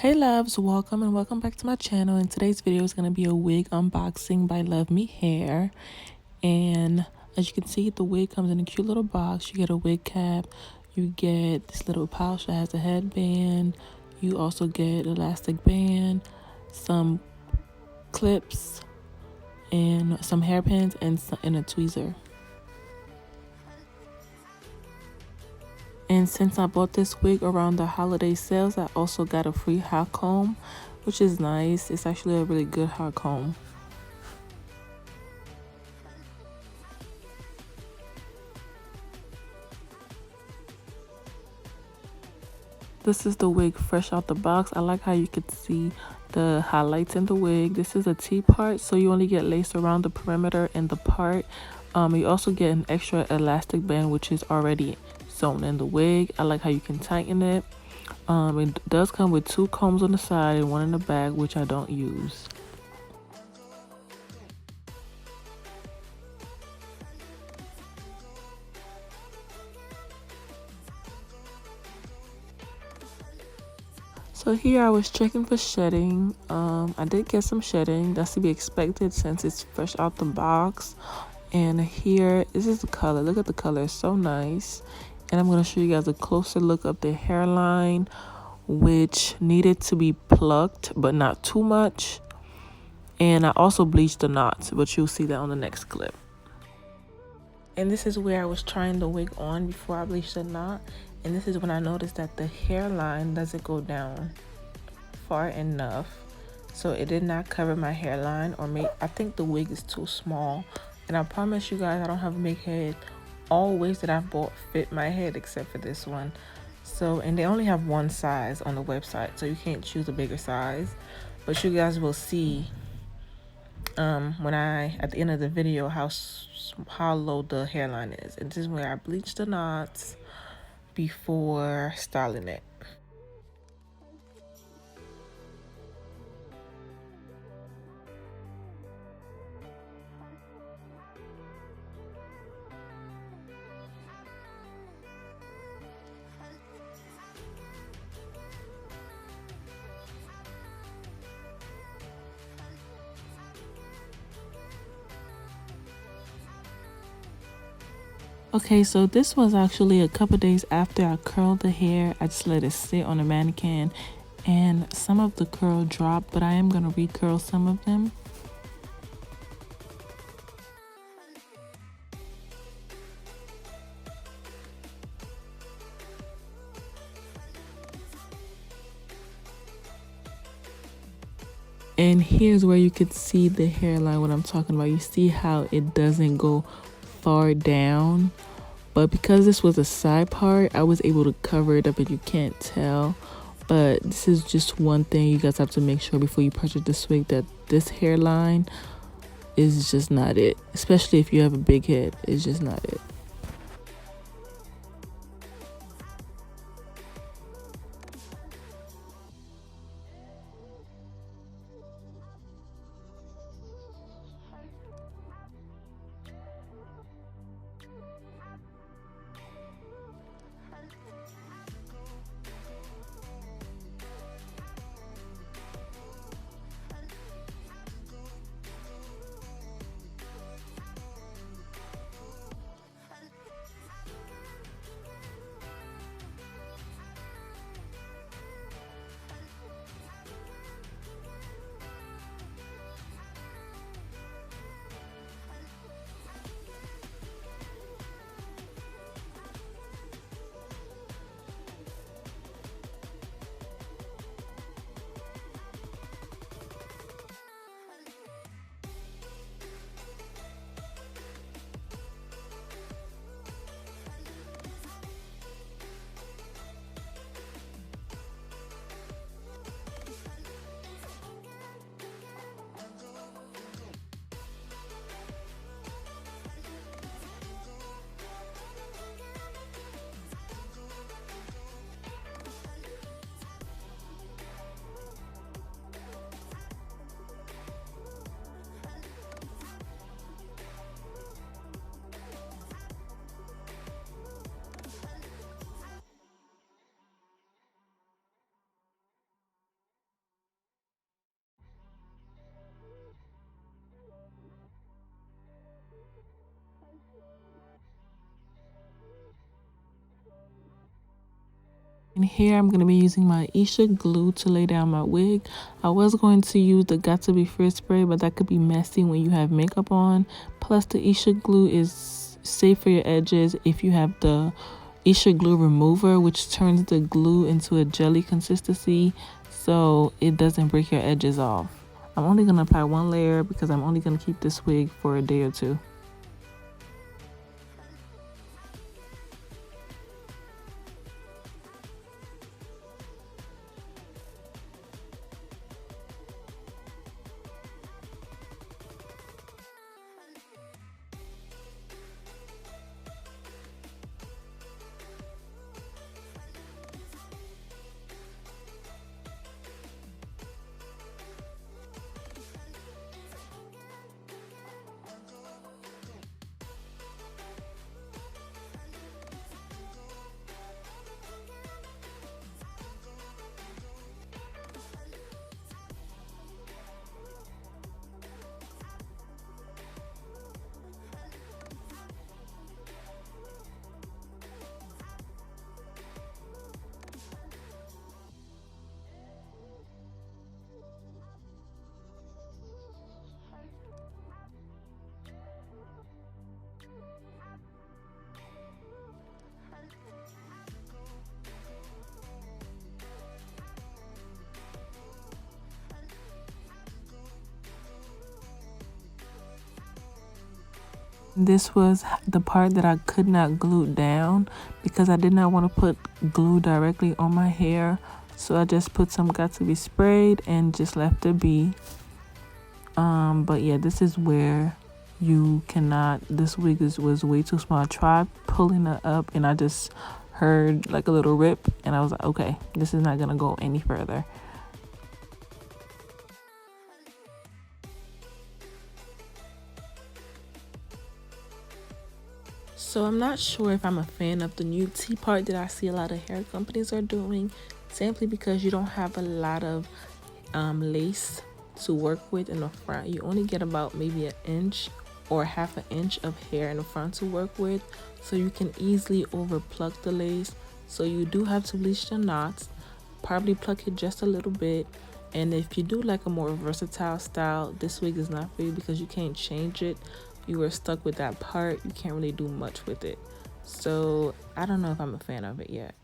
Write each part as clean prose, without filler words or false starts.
Hey loves, welcome and welcome back to my channel. And today's video is going to be a wig unboxing by Love Me Hair. And as you can see, the wig comes in a cute little box. You get a wig cap, you get this little pouch that has a headband, you also get an elastic band, some clips, and some hairpins and a tweezer. And since I bought this wig around the holiday sales, I also got a free hot comb, which is nice. It's actually a really good hot comb. This is the wig fresh out the box. I like how you could see the highlights in the wig. This is a T part, so you only get lace around the perimeter and the part. You also get an extra elastic band, which is already sewn in the wig. I like how you can tighten it. It does come with 2 combs on the side and 1 in the back, which I don't use. So here I was checking for shedding. I did get some shedding. That's to be expected since it's fresh out the box. And here, this is the color. Look at the color, it's so nice. And I'm going to show you guys a closer look of the hairline, which needed to be plucked, but not too much. And I also bleached the knots, but you'll see that on the next clip. And this is where I was trying the wig on before I bleached the knot. And this is when I noticed that the hairline doesn't go down far enough. So it did not cover my hairline, or I think the wig is too small. And I promise you guys, I don't have a big head. All wigs that I've bought fit my head except for this one. So, and they only have one size on the website, so you can't choose a bigger size. But you guys will see when at the end of the video how low the hairline is. And this is where I bleached the knots before styling it. Okay, so this was actually a couple days after I curled the hair. I just let it sit on a mannequin and some of the curl dropped, but I am going to recurl some of them. And here's where you could see the hairline, what I'm talking about. You see how it doesn't go far down, but because this was a side part, I was able to cover it up and you can't tell. But this is just one thing you guys have to make sure before you purchase this wig, that this hairline is just not it. Especially if you have a big head, it's just not it. And here I'm going to be using my Isha glue to lay down my wig. I was going to use the Got To Be Free spray, but that could be messy when you have makeup on. Plus the Isha glue is safe for your edges if you have the Isha glue remover, which turns the glue into a jelly consistency so it doesn't break your edges off. I'm only going to apply one layer because I'm only going to keep this wig for a day or two. This was the part that I could not glue down because I did not want to put glue directly on my hair. So I just put some Got To Be sprayed and just left it be. But yeah, this is where you cannot, this wig was way too small. I tried pulling it up and I just heard like a little rip and I was like, okay, this is not gonna go any further. So I'm not sure if I'm a fan of the new T-part that I see a lot of hair companies are doing, simply because you don't have a lot of lace to work with in the front. You only get about maybe an inch or half an inch of hair in the front to work with, so you can easily over pluck the lace. So you do have to bleach the knots, probably pluck it just a little bit. And if you do like a more versatile style, this wig is not for you because you can't change it. You are stuck with that part. You can't really do much with it. So I don't know if I'm a fan of it yet.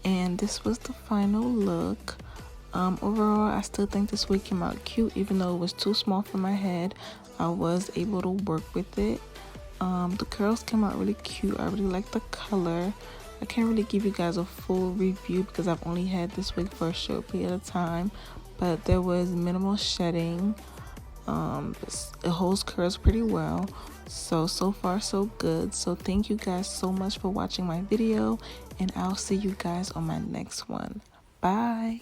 And this was the final look. Overall, I still think this wig came out cute, even though it was too small for my head. I was able to work with it. The curls came out really cute. I really like the color. I can't really give you guys a full review because I've only had this wig for a short period of time, but there was minimal shedding. It holds curls pretty well. So far so good. So thank you guys so much for watching my video, and I'll see you guys on my next one. Bye.